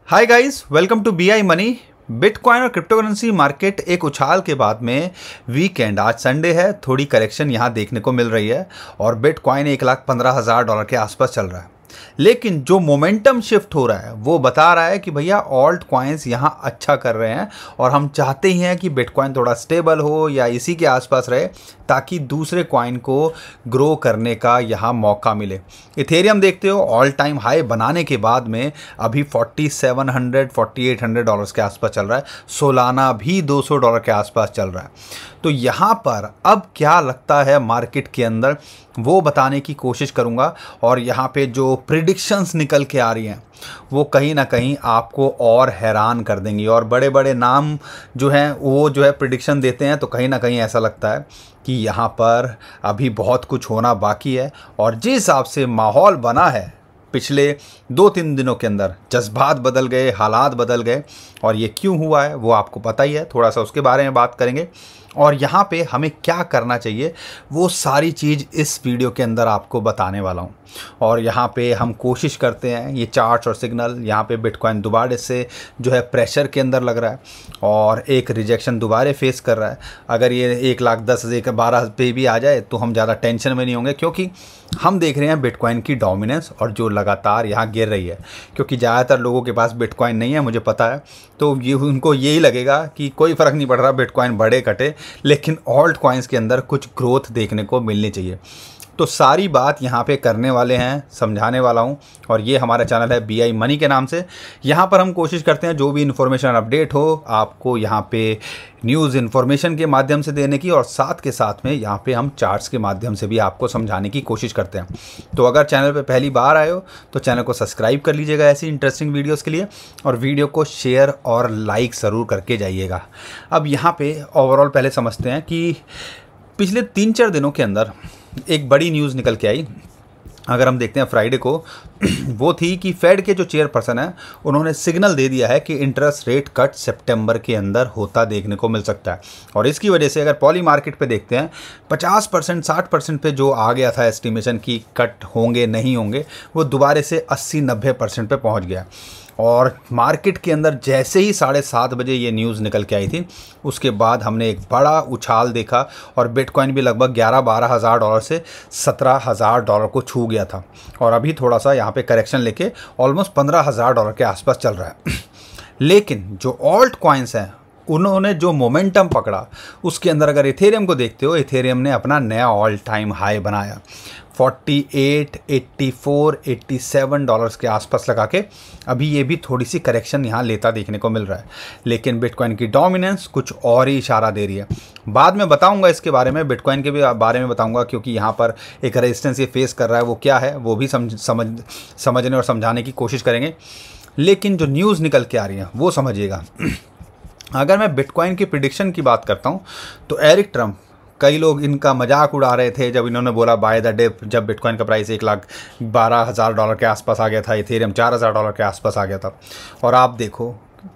Hi guys, welcome to BI money. Bitcoin और crypto currency market एक उछाल के बाद में वीकेंड, आज संडे है, थोड़ी करेक्शन यहाँ देखने को मिल रही है और बिटकॉइन $1,15,000 के आसपास चल रहा है। लेकिन जो मोमेंटम शिफ्ट हो रहा है वो बता रहा है कि भैया ऑल्ट कॉइन्स यहाँ अच्छा कर रहे हैं और हम चाहते ही हैं कि बिटकॉइन थोड़ा स्टेबल हो या इसी के आसपास रहे ताकि दूसरे कॉइन को ग्रो करने का यहाँ मौका मिले। इथेरियम देखते हो ऑल टाइम हाई बनाने के बाद में अभी $4,700-4,800 के आसपास चल रहा है। सोलाना भी $200 के आसपास चल रहा है। तो यहाँ पर अब क्या लगता है मार्केट के अंदर वो बताने की कोशिश करूँगा और यहाँ पे जो प्रिडिक्शंस निकल के आ रही हैं वो कहीं ना कहीं आपको और हैरान कर देंगी। और बड़े बड़े नाम जो हैं वो जो है प्रिडिक्शन देते हैं तो कहीं ना कहीं ऐसा लगता है कि यहाँ पर अभी बहुत कुछ होना बाकी है। और जिस हिसाब से माहौल बना है पिछले 2-3 दिनों के अंदर, जज्बात बदल गए, हालात बदल गए और ये क्यों हुआ है वो आपको पता ही है। थोड़ा सा उसके बारे में बात करेंगे और यहाँ पे हमें क्या करना चाहिए वो सारी चीज़ इस वीडियो के अंदर आपको बताने वाला हूँ। और यहाँ पे हम कोशिश करते हैं, ये चार्ट्स और सिग्नल, यहाँ पे बिटकॉइन दोबारा से जो है प्रेशर के अंदर लग रहा है और एक रिजेक्शन दोबारा फेस कर रहा है। अगर ये 1,10,000-1,12,000 पे भी आ जाए तो हम ज़्यादा टेंशन में नहीं होंगे, क्योंकि हम देख रहे हैं बिटकॉइन की डोमिनेंस और जो लगातार यहाँ गिर रही है। क्योंकि ज़्यादातर लोगों के पास बिटकॉइन नहीं है, मुझे पता है, तो ये उनको यही लगेगा कि कोई फ़र्क नहीं पड़ रहा बिटकॉइन बढ़े घटे, लेकिन ऑल्ट कॉइन्स के अंदर कुछ ग्रोथ देखने को मिलनी चाहिए। तो सारी बात यहाँ पे करने वाले हैं, समझाने वाला हूँ। और ये हमारा चैनल है BI मनी के नाम से। यहाँ पर हम कोशिश करते हैं जो भी इन्फॉर्मेशन अपडेट हो आपको यहाँ पे न्यूज़ इन्फॉर्मेशन के माध्यम से देने की, और साथ के साथ में यहाँ पे हम चार्ट्स के माध्यम से भी आपको समझाने की कोशिश करते हैं। तो अगर चैनल पे पहली बार आए हो तो चैनल को सब्सक्राइब कर लीजिएगा ऐसी इंटरेस्टिंग वीडियोज़ के लिए, और वीडियो को शेयर और लाइक ज़रूर करके जाइएगा। अब यहाँ पे ओवरऑल पहले समझते हैं कि पिछले 3-4 दिनों के अंदर एक बड़ी न्यूज़ निकल के आई। अगर हम देखते हैं फ्राइडे को, वो थी कि फेड के जो चेयरपर्सन है उन्होंने सिग्नल दे दिया है कि इंटरेस्ट रेट कट सितंबर के अंदर होता देखने को मिल सकता है। और इसकी वजह से अगर पॉली मार्केट पे देखते हैं 50%, 60% पे जो आ गया था एस्टिमेशन की कट होंगे नहीं होंगे, वो दोबारा से 80-90% पे पहुँच गया। और मार्केट के अंदर जैसे ही 7:30 बजे ये न्यूज़ निकल के आई थी उसके बाद हमने एक बड़ा उछाल देखा और बिटकॉइन भी लगभग $11,000-12,000 से $17,000 को छू गया था। और अभी थोड़ा सा यहाँ पे करेक्शन लेके ऑलमोस्ट $15,000 के आसपास चल रहा है। लेकिन जो ऑल्ट कॉइन्स हैं उन्होंने जो मोमेंटम पकड़ा उसके अंदर अगर इथेरियम को देखते हो, इथेरियम ने अपना नया ऑल टाइम हाई बनाया। $48, $84, $87 के आसपास लगा के अभी ये भी थोड़ी सी करेक्शन यहाँ लेता देखने को मिल रहा है। लेकिन बिटकॉइन की डोमिनेंस कुछ और ही इशारा दे रही है। बाद में बताऊंगा इसके बारे में, बिटकॉइन के भी बारे में बताऊंगा, क्योंकि यहाँ पर एक रेजिस्टेंस ये फेस कर रहा है, वो क्या है वो भी समझने और समझाने की कोशिश करेंगे। लेकिन जो न्यूज़ निकल के आ रही है वो समझिएगा। अगर मैं बिटकॉइन की प्रिडिक्शन की बात करता हूँ तो एरिक ट्रम्प, कई लोग इनका मजाक उड़ा रहे थे जब इन्होंने बोला बाय द डिप, जब बिटकॉइन का प्राइस $1,12,000 के आसपास आ गया था, इथेरियम $4,000 के आसपास आ गया था। और आप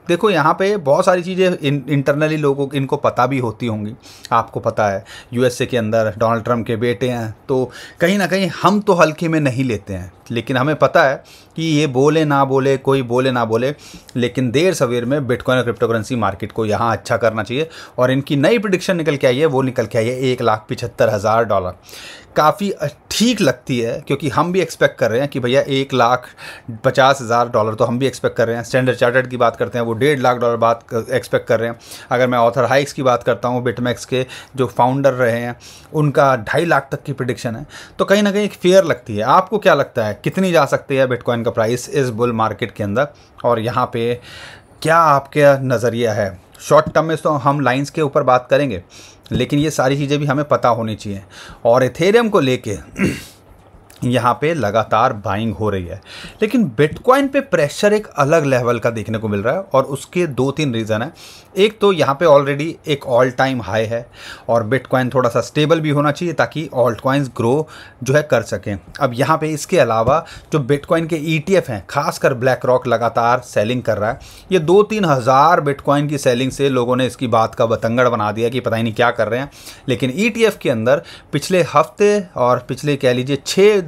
देखो यहाँ पे बहुत सारी चीज़ें इंटरनली लोगों को इनको पता भी होती होंगी। आपको पता है USA के अंदर डोनाल्ड ट्रम्प के बेटे हैं, तो कहीं ना कहीं हम तो हल्के में नहीं लेते हैं। लेकिन हमें पता है कि ये बोले ना बोले, कोई बोले ना बोले, लेकिन देर सवेर में बिटकॉइन और क्रिप्टो करेंसी मार्केट को यहाँ अच्छा करना चाहिए। और इनकी नई प्रिडिक्शन निकल के आई है, वो निकल के आई है $1,75,000। काफ़ी ठीक लगती है, क्योंकि हम भी एक्सपेक्ट कर रहे हैं कि भैया $1,50,000 तो हम भी एक्सपेक्ट कर रहे हैं। स्टैंडर्ड चार्टर्ड की बात करते हैं वो $1,50,000 बात एक्सपेक्ट कर रहे हैं। अगर मैं ऑथर हाइक्स की बात करता हूँ, बिटमैक्स के जो फाउंडर रहे हैं उनका 2.5 लाख तक की प्रिडिक्शन है, तो कहीं ना कहीं फेयर लगती है। आपको क्या लगता है कितनी जा सकती है बिटकॉइन का प्राइस इस बुल मार्केट के अंदर, और यहाँ पे क्या आपका नज़रिया है? शॉर्ट टर्म में तो हम लाइंस के ऊपर बात करेंगे, लेकिन ये सारी चीज़ें भी हमें पता होनी चाहिए। और इथेरियम को लेके यहाँ पे लगातार बाइंग हो रही है, लेकिन बिटकॉइन पे प्रेशर एक अलग लेवल का देखने को मिल रहा है और उसके 2-3 रीज़न है। एक तो यहाँ पे ऑलरेडी एक ऑल टाइम हाई है और बिटकॉइन थोड़ा सा स्टेबल भी होना चाहिए ताकि ऑल्ट कॉइन्स ग्रो जो है कर सकें। अब यहाँ पे इसके अलावा जो बिटकॉइन के ETF हैं, खासकर ब्लैक रॉक लगातार सेलिंग कर रहा है। ये 2-3 हज़ार बिटकॉइन की सेलिंग से लोगों ने इसकी बात का बतंगड़ बना दिया कि पता ही नहीं क्या कर रहे हैं। लेकिन ETF के अंदर पिछले हफ्ते और पिछले कह लीजिए 6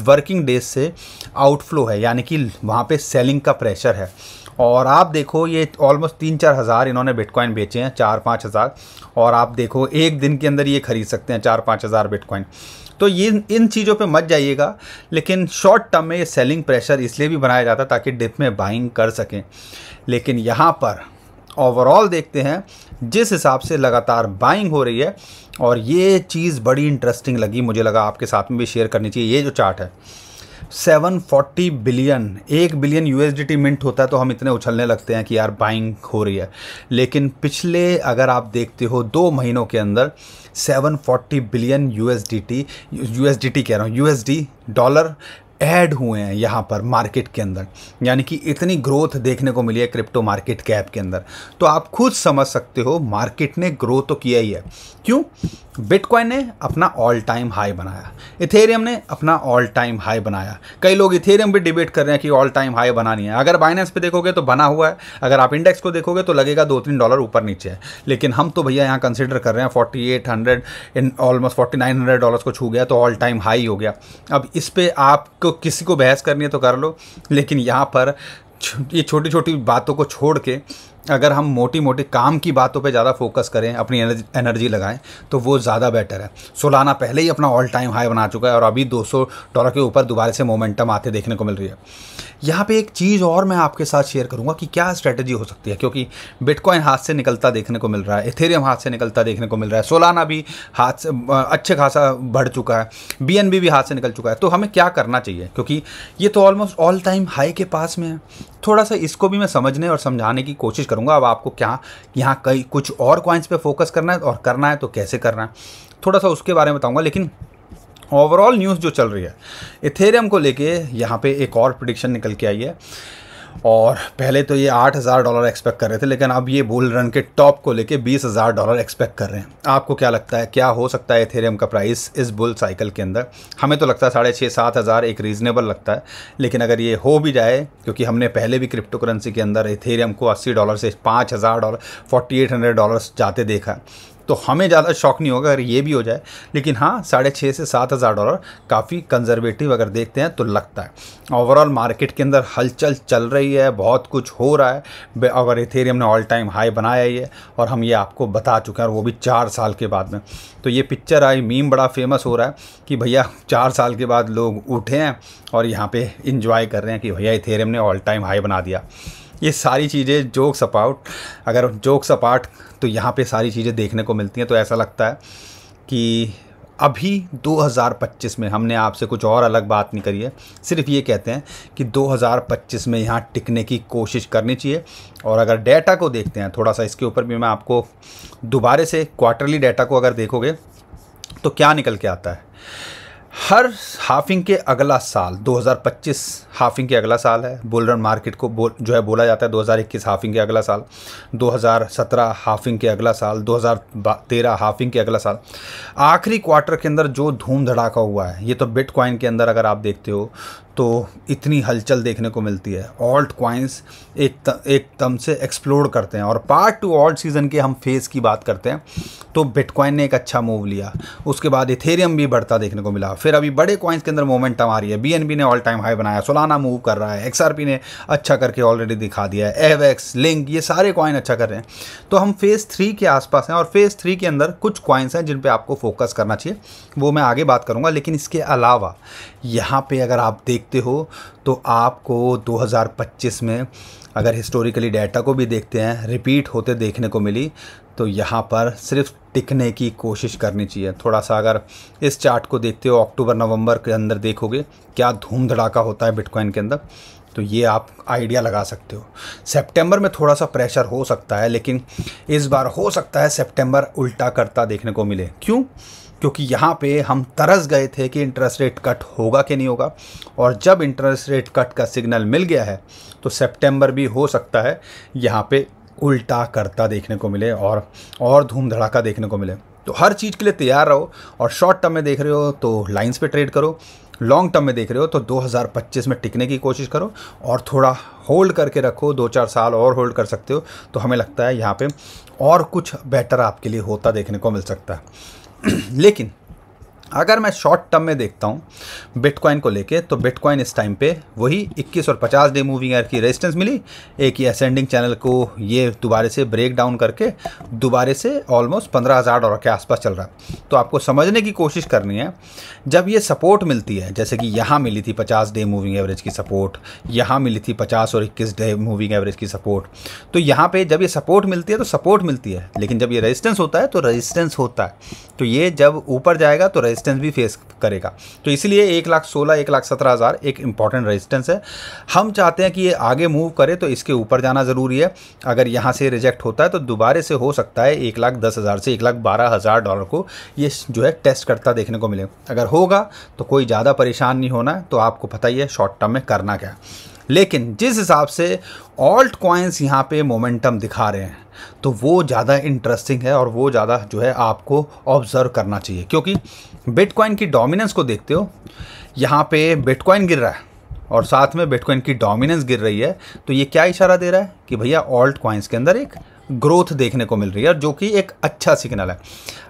वर्किंग डेज से आउटफ्लो है, यानी कि वहाँ पे सेलिंग का प्रेशर है। और आप देखो ये ऑलमोस्ट 3-4 हज़ार इन्होंने बिटकॉइन बेचे हैं, 4-5 हज़ार, और आप देखो एक दिन के अंदर ये खरीद सकते हैं 4-5 हज़ार बिटकॉइन। तो ये इन चीज़ों पे मत जाइएगा, लेकिन शॉर्ट टर्म में ये सेलिंग प्रेशर इसलिए भी बनाया जाता है ताकि डिप में बाइंग कर सकें। लेकिन यहाँ पर ओवरऑल देखते हैं जिस हिसाब से लगातार बाइंग हो रही है, और ये चीज़ बड़ी इंटरेस्टिंग लगी, मुझे लगा आपके साथ में भी शेयर करनी चाहिए। ये जो चार्ट है 740 बिलियन, 1 बिलियन USDT मिंट होता है तो हम इतने उछलने लगते हैं कि यार बाइंग हो रही है, लेकिन पिछले अगर आप देखते हो 2 महीनों के अंदर 740 बिलियन USDT कह रहा हूँ, USD डॉलर ऐड हुए हैं यहाँ पर मार्केट के अंदर। यानी कि इतनी ग्रोथ देखने को मिली है क्रिप्टो मार्केट कैप के अंदर। तो आप खुद समझ सकते हो मार्केट ने ग्रो तो किया ही है। क्यों? बिटकॉइन ने अपना ऑल टाइम हाई बनाया, इथेरियम ने अपना ऑल टाइम हाई बनाया। कई लोग इथेरियम भी डिबेट कर रहे हैं कि ऑल टाइम हाई बनानी है। अगर बाइनेंस पे देखोगे तो बना हुआ है, अगर आप इंडेक्स को देखोगे तो लगेगा $2-3 ऊपर नीचे है। लेकिन हम तो भैया यहाँ कंसिडर कर रहे हैं 4800 इन ऑलमोस्ट $4900 को छू गया तो ऑल टाइम हाई हो गया। अब इस पर आपको किसी को बहस करनी है तो कर लो, लेकिन यहाँ पर ये छोटी छोटी बातों को छोड़ के अगर हम मोटी मोटी काम की बातों पे ज़्यादा फोकस करें, अपनी एनर्जी लगाएं, तो वो ज़्यादा बेटर है। सोलाना पहले ही अपना ऑल टाइम हाई बना चुका है और अभी $200 के ऊपर दोबारा से मोमेंटम आते देखने को मिल रही है। यहाँ पे एक चीज़ और मैं आपके साथ शेयर करूँगा कि क्या स्ट्रेटजी हो सकती है, क्योंकि बिटकॉइन हाथ से निकलता देखने को मिल रहा है, इथेरियम हाथ से निकलता देखने को मिल रहा है, सोलाना भी हाथ से अच्छे खासा बढ़ चुका है, BNB भी हाथ से निकल चुका है। तो हमें क्या करना चाहिए, क्योंकि ये तो ऑलमोस्ट ऑल टाइम हाई के पास में है। थोड़ा सा इसको भी मैं समझने और समझाने की कोशिश करूँगा। अब आपको क्या यहाँ कई कुछ और कॉइन्स पे फोकस करना है और करना है तो कैसे करना है, थोड़ा सा उसके बारे में बताऊँगा। लेकिन ओवरऑल न्यूज़ जो चल रही है इथेरियम को लेके, यहाँ पे एक और प्रिडिक्शन निकल के आई है। और पहले तो ये $8000 एक्सपेक्ट कर रहे थे, लेकिन अब ये बुल रन के टॉप को लेके $20000 एक्सपेक्ट कर रहे हैं। आपको क्या लगता है क्या हो सकता है इथेरियम का प्राइस इस बुल साइकिल के अंदर? हमें तो लगता है 6,500-7 हज़ार एक रीज़नेबल लगता है। लेकिन अगर ये हो भी जाए, क्योंकि हमने पहले भी क्रिप्टो करेंसी के अंदर इथेरियम को $80 से $5000 $4800 जाते देखा, तो हमें ज़्यादा शौक नहीं होगा अगर ये भी हो जाए। लेकिन हाँ, 6,500 से $7,000 काफ़ी कंजर्वेटिव अगर देखते हैं तो लगता है। ओवरऑल मार्केट के अंदर हलचल चल रही है, बहुत कुछ हो रहा है। अगर इथेरियम ने ऑल टाइम हाई बनाया ही है और हम ये आपको बता चुके हैं, और वो भी 4 साल के बाद में। तो ये पिक्चर आई, मीम बड़ा फेमस हो रहा है कि भैया 4 साल के बाद लोग उठे हैं और यहाँ पे इंजॉय कर रहे हैं कि भैया इथेरियम ने ऑल टाइम हाई बना दिया। ये सारी चीज़ें जोक्स अपार्ट तो यहाँ पे सारी चीज़ें देखने को मिलती हैं। तो ऐसा लगता है कि अभी 2025 में हमने आपसे कुछ और अलग बात नहीं करी है, सिर्फ ये कहते हैं कि 2025 में यहाँ टिकने की कोशिश करनी चाहिए। और अगर डेटा को देखते हैं थोड़ा सा, इसके ऊपर भी मैं आपको दोबारा से क्वार्टरली डेटा को अगर देखोगे तो क्या निकल के आता है। हर हाफिंग के अगला साल 2025 हाफिंग के अगला साल है। बुल रन मार्केट को जो है बोला जाता है 2021 हाफिंग के अगला साल, 2017 हाफिंग के अगला साल, 2013 हाफिंग के अगला साल। आखिरी क्वार्टर के अंदर जो धूम धड़ाका हुआ है, ये तो बिटकॉइन के अंदर अगर आप देखते हो तो इतनी हलचल देखने को मिलती है। ऑल्ट कॉइन्स एकदम से एक्सप्लोड करते हैं। और पार्ट 2 ऑल्ट सीज़न के हम फेज़ की बात करते हैं तो बिटकॉइन ने एक अच्छा मूव लिया, उसके बाद इथेरियम भी बढ़ता देखने को मिला। फिर अभी बड़े कॉइन्स के अंदर मोमेंटम आ रही है। BNB ने ऑल टाइम हाई बनाया, सोलाना मूव कर रहा है, XRP ने अच्छा करके ऑलरेडी दिखा दिया है, एवेक्स, लिंक, ये सारे कॉइन अच्छा कर रहे हैं। तो हम फेज़ 3 के आसपास हैं और फेज़ 3 के अंदर कुछ कॉइन्स हैं जिन पे आपको फोकस करना चाहिए, वो मैं आगे बात करूँगा। लेकिन इसके अलावा यहाँ पे अगर आप देखते हो तो आपको 2025 में अगर हिस्टोरिकली डाटा को भी देखते हैं रिपीट होते देखने को मिली, तो यहाँ पर सिर्फ टिकने की कोशिश करनी चाहिए। थोड़ा सा अगर इस चार्ट को देखते हो, अक्टूबर-नवंबर के अंदर देखोगे क्या धूम धड़ाका होता है बिटकॉइन के अंदर, तो ये आप आइडिया लगा सकते हो। सितंबर में थोड़ा सा प्रेशर हो सकता है, लेकिन इस बार हो सकता है सितंबर उल्टा करता देखने को मिले। क्यों? क्योंकि यहाँ पे हम तरस गए थे कि इंटरेस्ट रेट कट होगा कि नहीं होगा, और जब इंटरेस्ट रेट कट का सिग्नल मिल गया है तो सितंबर भी हो सकता है यहाँ पे उल्टा करता देखने को मिले और धूम धड़ाका देखने को मिले। तो हर चीज़ के लिए तैयार रहो। और शॉर्ट टर्म में देख रहे हो तो लाइंस पे ट्रेड करो, लॉन्ग टर्म में देख रहे हो तो 2025 में टिकने की कोशिश करो और थोड़ा होल्ड करके रखो। 2-4 साल और होल्ड कर सकते हो तो हमें लगता है यहाँ पे और कुछ बेटर आपके लिए होता देखने को मिल सकता है। लेकिन अगर मैं शॉर्ट टर्म में देखता हूँ बिटकॉइन को लेके, तो बिटकॉइन इस टाइम पे वही 21 और 50 डे मूविंग एवरेज की रेजिस्टेंस मिली, एक ही असेंडिंग चैनल को ये दोबारा से ब्रेक डाउन करके दोबारा से ऑलमोस्ट $15,000 के आसपास चल रहा है। तो आपको समझने की कोशिश करनी है, जब ये सपोर्ट मिलती है, जैसे कि यहाँ मिली थी 50 डे मूविंग एवरेज की सपोर्ट, यहाँ मिली थी 50 और 21 डे मूविंग एवरेज की सपोर्ट, तो यहाँ पे जब ये सपोर्ट मिलती है तो सपोर्ट मिलती है, लेकिन जब ये रेजिस्टेंस होता है तो रेजिस्टेंस होता है। तो ये जब ऊपर जाएगा तो रेजिस्टेंस भी फेस करेगा। तो इसलिए 1,16,000 1,17,000 एक इंपॉर्टेंट रेजिस्टेंस है। हम चाहते हैं कि ये आगे मूव करे तो इसके ऊपर जाना ज़रूरी है। अगर यहाँ से रिजेक्ट होता है तो दोबारा से हो सकता है 1,10,000 से $1,12,000 को ये जो है टेस्ट करता देखने को मिले। अगर होगा तो कोई ज़्यादा परेशान नहीं होना है, तो आपको पता ही है शॉर्ट टर्म में करना क्या। लेकिन जिस हिसाब से ऑल्ट कॉइन्स यहाँ पे मोमेंटम दिखा रहे हैं तो वो ज़्यादा इंटरेस्टिंग है और वो ज़्यादा जो है आपको ऑब्जर्व करना चाहिए, क्योंकि बिटकॉइन की डोमिनेंस को देखते हो, यहाँ पे बिटकॉइन गिर रहा है और साथ में बिटकॉइन की डोमिनेंस गिर रही है। तो ये क्या इशारा दे रहा है कि भैया ऑल्ट कॉइन्स के अंदर एक ग्रोथ देखने को मिल रही है, जो कि एक अच्छा सिग्नल है।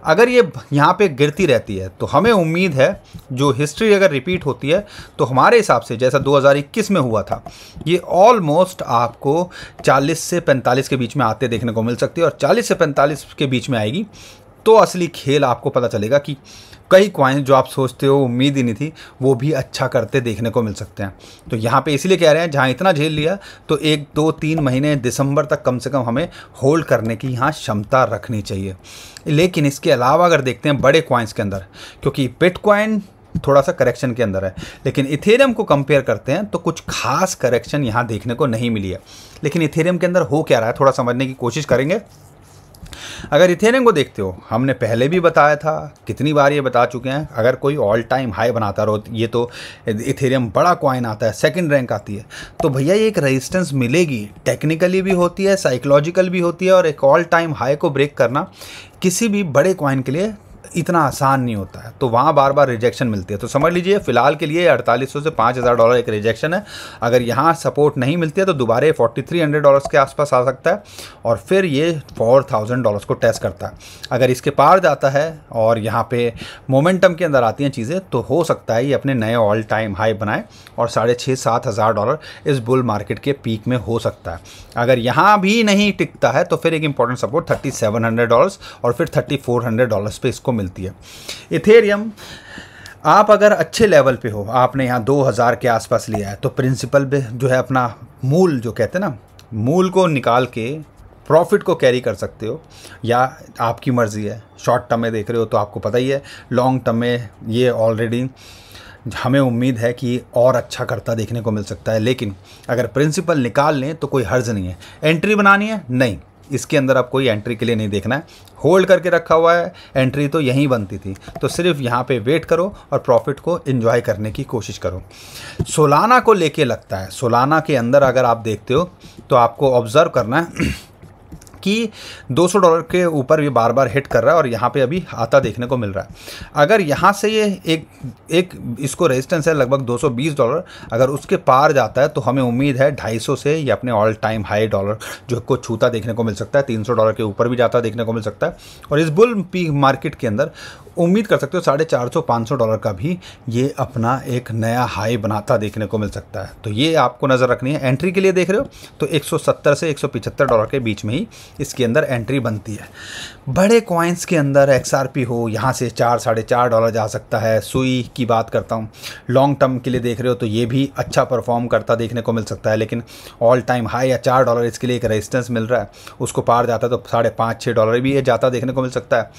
अगर ये यहाँ पे गिरती रहती है तो हमें उम्मीद है, जो हिस्ट्री अगर रिपीट होती है तो हमारे हिसाब से जैसा 2021 में हुआ था, ये ऑलमोस्ट आपको 40 से 45 के बीच में आते देखने को मिल सकती है। और 40 से 45 के बीच में आएगी तो असली खेल आपको पता चलेगा कि कई कॉइन जो आप सोचते हो उम्मीद ही नहीं थी, वो भी अच्छा करते देखने को मिल सकते हैं। तो यहाँ पे इसलिए कह रहे हैं, जहाँ इतना झेल लिया तो 1, 2, 3 महीने दिसंबर तक कम से कम हमें होल्ड करने की यहाँ क्षमता रखनी चाहिए। लेकिन इसके अलावा अगर देखते हैं बड़े कॉइन्स के अंदर, क्योंकि बिटकॉइन थोड़ा सा करेक्शन के अंदर है, लेकिन इथेरियम को कंपेयर करते हैं तो कुछ खास करेक्शन यहाँ देखने को नहीं मिली है। लेकिन इथेरियम के अंदर हो क्या रहा है, थोड़ा समझने की कोशिश करेंगे। अगर इथेरियम को देखते हो, हमने पहले भी बताया था, कितनी बार ये बता चुके हैं, अगर कोई ऑल टाइम हाई बनाता रहो, ये तो इथेरियम बड़ा कॉइन आता है, सेकंड रैंक आती है, तो भैया ये एक रेजिस्टेंस मिलेगी, टेक्निकली भी होती है, साइकोलॉजिकल भी होती है। और एक ऑल टाइम हाई को ब्रेक करना किसी भी बड़े कॉइन के लिए इतना आसान नहीं होता है, तो वहाँ बार बार रिजेक्शन मिलती है। तो समझ लीजिए फ़िलहाल के लिए $4800 से $5,000 एक रिजेक्शन है। अगर यहाँ सपोर्ट नहीं मिलती है तो दोबारा $4,300 के आसपास आ सकता है और फिर ये $4,000 को टेस्ट करता है। अगर इसके पार जाता है और यहाँ पे मोमेंटम के अंदर आती हैं चीज़ें, तो हो सकता है ये अपने नए ऑल टाइम हाई बनाए और $6,500-7,000 इस बुल मार्केट के पीक में हो सकता है। अगर यहाँ भी नहीं टिकता है तो फिर एक इंपॉर्टेंट सपोर्ट $3,700 और फिर $3,400 पे इसको मिलती है। इथेरियम आप अगर अच्छे लेवल पे हो, आपने यहाँ 2000 के आसपास लिया है, तो प्रिंसिपल पे जो है अपना मूल, जो कहते हैं ना, मूल को निकाल के प्रॉफिट को कैरी कर सकते हो, या आपकी मर्ज़ी है। शॉर्ट टर्म में देख रहे हो तो आपको पता ही है, लॉन्ग टर्म में ये ऑलरेडी हमें उम्मीद है कि और अच्छा करता देखने को मिल सकता है। लेकिन अगर प्रिंसिपल निकाल लें तो कोई हर्ज नहीं है। एंट्री बनानी है, नहीं, इसके अंदर आप कोई एंट्री के लिए नहीं देखना है, होल्ड करके रखा हुआ है, एंट्री तो यहीं बनती थी, तो सिर्फ यहाँ पे वेट करो और प्रॉफिट को एंजॉय करने की कोशिश करो। सोलाना को लेके लगता है, सोलाना के अंदर अगर आप देखते हो तो आपको ऑब्जर्व करना है कि $200 के ऊपर ये बार बार हिट कर रहा है और यहाँ पे अभी आता देखने को मिल रहा है। अगर यहाँ से ये एक इसको रेजिस्टेंस है लगभग $220, अगर उसके पार जाता है तो हमें उम्मीद है 250 से ये अपने ऑल टाइम हाई डॉलर जो को छूता देखने को मिल सकता है, $300 के ऊपर भी जाता देखने को मिल सकता है। और इस बुल पीक मार्केट के अंदर उम्मीद कर सकते हो $450-500 का भी ये अपना एक नया हाई बनाता देखने को मिल सकता है। तो ये आपको नज़र रखनी है। एंट्री के लिए देख रहे हो तो $170 से $175 के बीच में ही इसके अंदर एंट्री बनती है। बड़े कॉइन्स के अंदर XRP हो, यहाँ से $4-4.5 जा सकता है। सुई की बात करता हूँ, लॉन्ग टर्म के लिए देख रहे हो तो ये भी अच्छा परफॉर्म करता देखने को मिल सकता है। लेकिन ऑल टाइम हाई या $4 इसके लिए एक रेजिस्टेंस मिल रहा है, उसको पार जाता है तो $5-6 भी ये जाता देखने को मिल सकता है।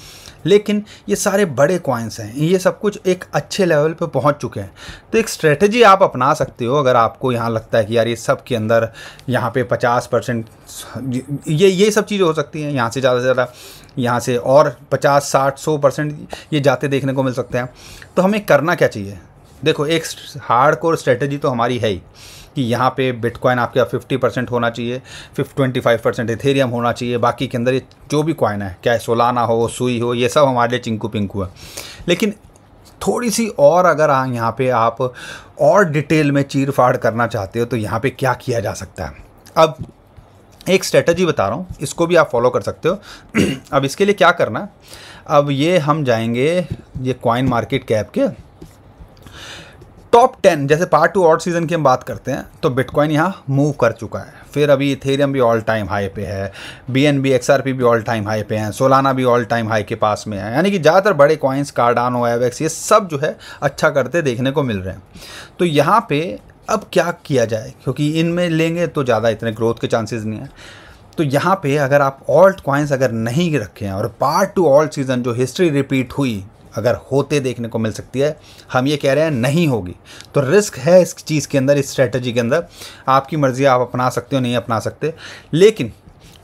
लेकिन ये सारे बड़े कॉइन्स हैं, ये सब कुछ एक अच्छे लेवल पे पहुंच चुके हैं। तो एक स्ट्रेटजी आप अपना सकते हो, अगर आपको यहाँ लगता है कि यार ये सब के अंदर यहाँ पे 50% ये सब चीज़ें हो सकती हैं, यहाँ से ज़्यादा यहाँ से और 50-60-100% ये जाते देखने को मिल सकते हैं। तो हमें करना क्या चाहिए? देखो, एक हार्डकोर स्ट्रेटजी तो हमारी है ही कि यहाँ पे बिटकॉइन आपके 50% होना चाहिए, 25% इथेरियम होना चाहिए, बाकी के अंदर ये जो भी कॉइन है, चाहे सोलाना हो, सुई हो, ये सब हमारे लिए चिंकू पिंकू है। लेकिन थोड़ी सी और अगर यहाँ पे आप और डिटेल में चीर फाड़ करना चाहते हो तो यहाँ पे क्या किया जा सकता है। अब एक स्ट्रेटजी बता रहा हूँ, इसको भी आप फॉलो कर सकते हो। अब इसके लिए क्या करना है, अब ये हम जाएंगे ये कॉइन मार्केट कैप के टॉप 10, जैसे पार्ट 2 ऑड सीजन की हम बात करते हैं तो बिटकॉइन यहाँ मूव कर चुका है। फिर अभी इथेरियम भी ऑल टाइम हाई पे है, BNB XRP भी ऑल टाइम हाई पे हैं, सोलाना भी ऑल टाइम हाई के पास में है। यानी कि ज़्यादातर बड़े कॉइन्स कार्डानो, एवेक्स, ये सब जो है अच्छा करते देखने को मिल रहे हैं। तो यहाँ पे अब क्या किया जाए, क्योंकि इनमें लेंगे तो ज़्यादा इतने ग्रोथ के चांसेस नहीं है। तो यहाँ पे अगर आप ऑल्ट कॉइन्स अगर नहीं रखे हैं और पार्ट 2 ऑल्ट सीजन जो हिस्ट्री रिपीट हुई अगर होते देखने को मिल सकती है, हम ये कह रहे हैं नहीं होगी, तो रिस्क है इस चीज़ के अंदर, इस स्ट्रेटजी के अंदर। आपकी मर्ज़ी, आप अपना सकते हो, नहीं अपना सकते। लेकिन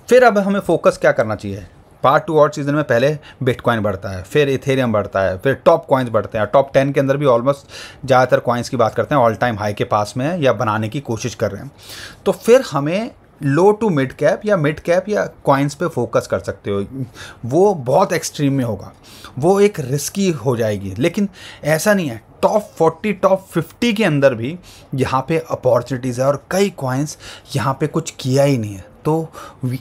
फिर अब हमें फोकस क्या करना चाहिए, पार्ट 2 ऑड सीजन में पहले बिटकॉइन बढ़ता है, फिर इथेरियम बढ़ता है, फिर टॉप कॉइन्स बढ़ते हैं। टॉप 10 के अंदर भी ऑलमोस्ट ज़्यादातर कॉइन्स की बात करते हैं ऑल टाइम हाई के पास में है या बनाने की कोशिश कर रहे हैं। तो फिर हमें लो टू मिड कैप या मिड कैप या कॉइन्स पे फोकस कर सकते हो। वो बहुत एक्सट्रीम में होगा, वो एक रिस्की हो जाएगी, लेकिन ऐसा नहीं है। टॉप 40 टॉप 50 के अंदर भी यहाँ पे अपॉर्चुनिटीज़ है और कई कॉइन्स यहाँ पे कुछ किया ही नहीं है, तो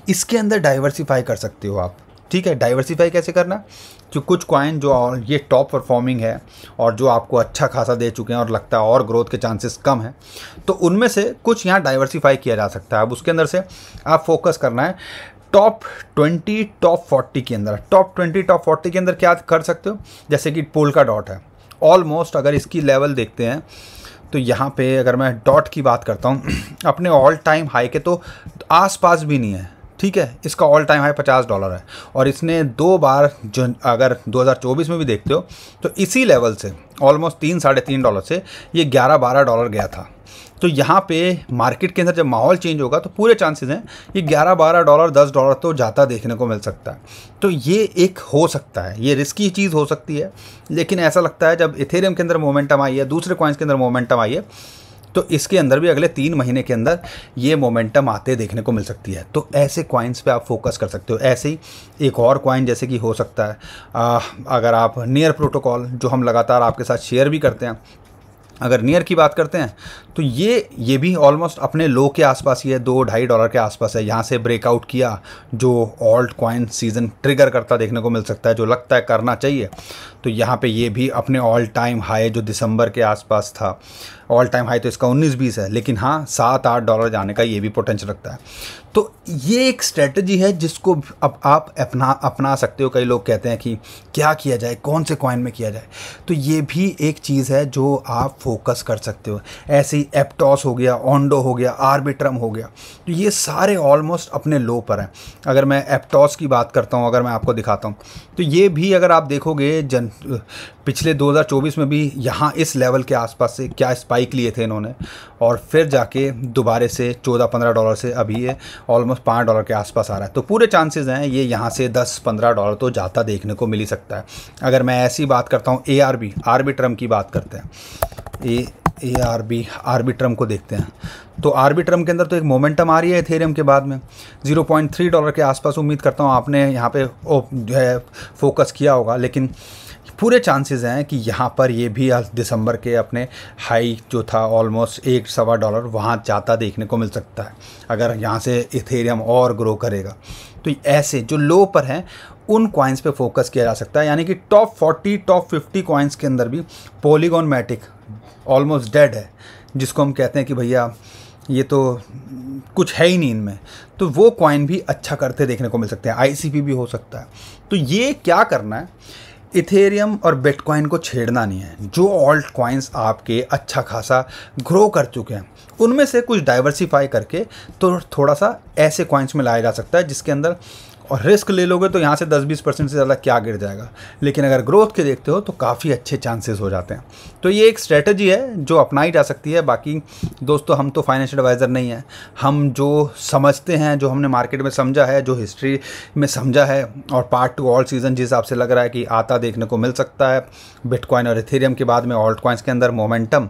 इसके अंदर डाइवर्सिफाई कर सकते हो आप। ठीक है, डाइवर्सिफाई कैसे करना, जो कुछ कॉइन जो ये टॉप परफॉर्मिंग है और जो आपको अच्छा खासा दे चुके हैं और लगता है और ग्रोथ के चांसेस कम है, तो उनमें से कुछ यहाँ डाइवर्सिफाई किया जा सकता है। अब उसके अंदर से आप फोकस करना है टॉप 20 टॉप 40 के अंदर। टॉप 20 टॉप 40 के अंदर क्या कर सकते हो, जैसे कि पोल्का डॉट है, ऑलमोस्ट अगर इसकी लेवल देखते हैं तो यहाँ पे अगर मैं डॉट की बात करता हूँ अपने ऑल टाइम हाई के तो आसपास भी नहीं है। ठीक है, इसका ऑल टाइम हाई $50 है और इसने 2 बार, जो अगर 2024 में भी देखते हो तो इसी लेवल से ऑलमोस्ट $3-3.5 से ये $11-12 गया था। तो यहाँ पे मार्केट के अंदर जब माहौल चेंज होगा तो पूरे चांसेस हैं ये $11-12 $10 तो जाता देखने को मिल सकता है। तो ये एक हो सकता है, ये रिस्की चीज़ हो सकती है, लेकिन ऐसा लगता है जब इथेरियम के अंदर मोमेंटम आई है, दूसरे कॉइन्स के अंदर मोमेंटम आई है, तो इसके अंदर भी अगले 3 महीने के अंदर ये मोमेंटम आते देखने को मिल सकती है। तो ऐसे कॉइन्स पे आप फोकस कर सकते हो। ऐसे ही एक और कॉइन जैसे कि हो सकता है अगर आप नियर प्रोटोकॉल, जो हम लगातार आपके साथ शेयर भी करते हैं, अगर नियर की बात करते हैं तो ये भी ऑलमोस्ट अपने लो के आसपास ही है, $2-2.5 के आसपास है। यहाँ से ब्रेकआउट किया जो ऑल्ट कॉइन सीज़न ट्रिगर करता देखने को मिल सकता है, जो लगता है करना चाहिए। तो यहाँ पे ये भी अपने ऑल टाइम हाई जो दिसंबर के आसपास था, ऑल टाइम हाई तो इसका 19-20 है, लेकिन हाँ $7-8 जाने का ये भी पोटेंशियल रखता है। तो ये एक स्ट्रेटजी है जिसको अब आप अपना सकते हो। कई लोग कहते हैं कि क्या किया जाए, कौन से कॉइन में किया जाए, तो ये भी एक चीज़ है जो आप फोकस कर सकते हो। ऐसे ही एप्टॉस हो गया, ओंडो हो गया, आर्बिट्रम हो गया, तो ये सारे ऑलमोस्ट अपने लो पर हैं। अगर मैं एप्टॉस की बात करता हूँ, अगर मैं आपको दिखाता हूँ, तो ये भी अगर आप देखोगे पिछले 2024 में भी यहाँ इस लेवल के आसपास से क्या स्पाइक लिए थे इन्होंने, और फिर जाके दोबारा से $14-15 से अभी ये ऑलमोस्ट $5 के आसपास आ रहा है। तो पूरे चांसेस हैं ये यहाँ से $10-15 तो जाता देखने को मिल ही सकता है। अगर मैं ऐसी बात करता हूँ आर्बिट्रम की बात करते हैं, आर्बिट्रम को देखते हैं, तो आर्बिट्रम के अंदर तो एक मोमेंटम आ रही है इथेरियम के बाद में $0.3 के आसपास। उम्मीद करता हूँ आपने यहाँ पे जो है फोकस किया होगा, लेकिन पूरे चांसेस हैं कि यहाँ पर ये भी दिसंबर के अपने हाई जो था ऑलमोस्ट $1-1.25 वहाँ जाता देखने को मिल सकता है अगर यहाँ से इथेरियम और ग्रो करेगा। तो ऐसे जो लो पर हैं उन कॉइन्स पे फोकस किया जा सकता है। यानी कि टॉप 40 टॉप 50 कॉइन्स के अंदर भी पॉलीगॉन मैटिक ऑलमोस्ट डेड है, जिसको हम कहते हैं कि भैया ये तो कुछ है ही नहीं इनमें, तो वो कॉइन भी अच्छा करते देखने को मिल सकते हैं। ICP भी हो सकता है। तो ये क्या करना है, इथेरियम और बिटकॉइन को छेड़ना नहीं है। जो ऑल्ट कॉइन्स आपके अच्छा खासा ग्रो कर चुके हैं उनमें से कुछ डाइवर्सिफाई करके तो थोड़ा सा ऐसे कॉइन्स में लाया जा सकता है जिसके अंदर, और रिस्क ले लोगे तो यहाँ से 10-20% से ज़्यादा क्या गिर जाएगा, लेकिन अगर ग्रोथ के देखते हो तो काफ़ी अच्छे चांसेस हो जाते हैं। तो ये एक स्ट्रेटजी है जो अपनाई जा सकती है। बाकी दोस्तों, हम तो फाइनेंशियल एडवाइज़र नहीं हैं, हम जो समझते हैं, जो हमने मार्केट में समझा है, जो हिस्ट्री में समझा है, और पार्ट 2 ऑल्ट सीजन जिस हिसाब से लग रहा है कि आता देखने को मिल सकता है बिटकॉइन और इथेरियम के बाद में ऑल्ट कॉइन्स के अंदर मोमेंटम,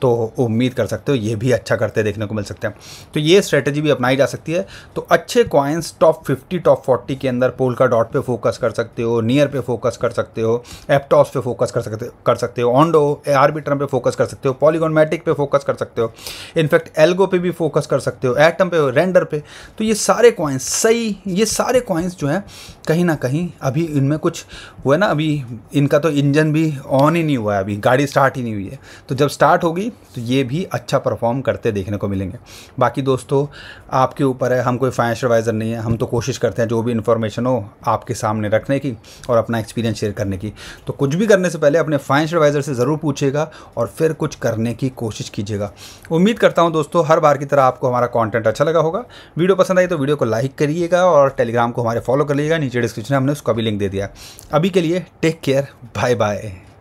तो उम्मीद कर सकते हो ये भी अच्छा करते देखने को मिल सकते हैं। तो ये स्ट्रेटजी भी अपनाई जा सकती है। तो अच्छे कॉइन्स टॉप 50 टॉप 40 के अंदर पोल्का डॉट पे फोकस कर सकते हो, नियर पे फोकस कर सकते हो, एप्टॉस पे फोकस कर सकते हो, ऑन्डो आर्बिट्रम पे फोकस कर सकते हो, पॉलीगॉन मैटिक पे फोकस कर सकते हो, इनफैक्ट एल्गो पे भी फोकस कर सकते हो, एटम पे, रेंडर पे। तो ये सारे कॉइन्स सही, ये सारे कॉइन्स जो हैं कहीं ना कहीं अभी इनमें कुछ हुआ है ना, अभी इनका तो इंजन भी ऑन ही नहीं हुआ है, अभी गाड़ी स्टार्ट ही नहीं हुई है। तो जब स्टार्ट होगी तो ये भी अच्छा परफॉर्म करते देखने को मिलेंगे। बाकी दोस्तों आपके ऊपर है, हम कोई फाइनेंशियल एडवाइज़र नहीं है, हम तो कोशिश करते हैं जो भी इन्फॉर्मेशन हो आपके सामने रखने की और अपना एक्सपीरियंस शेयर करने की। तो कुछ भी करने से पहले अपने फाइनेंशियल एडवाइज़र से ज़रूर पूछिएगा और फिर कुछ करने की कोशिश कीजिएगा। उम्मीद करता हूँ दोस्तों हर बार की तरह आपको हमारा कंटेंट अच्छा लगा होगा। वीडियो पसंद आई तो वीडियो को लाइक करिएगा और टेलीग्राम को हमारे फॉलो कर लीजिएगा, नीचे डिस्क्रिप्शन में हमने उसका भी लिंक दे दिया। अभी के लिए टेक केयर, बाय बाय।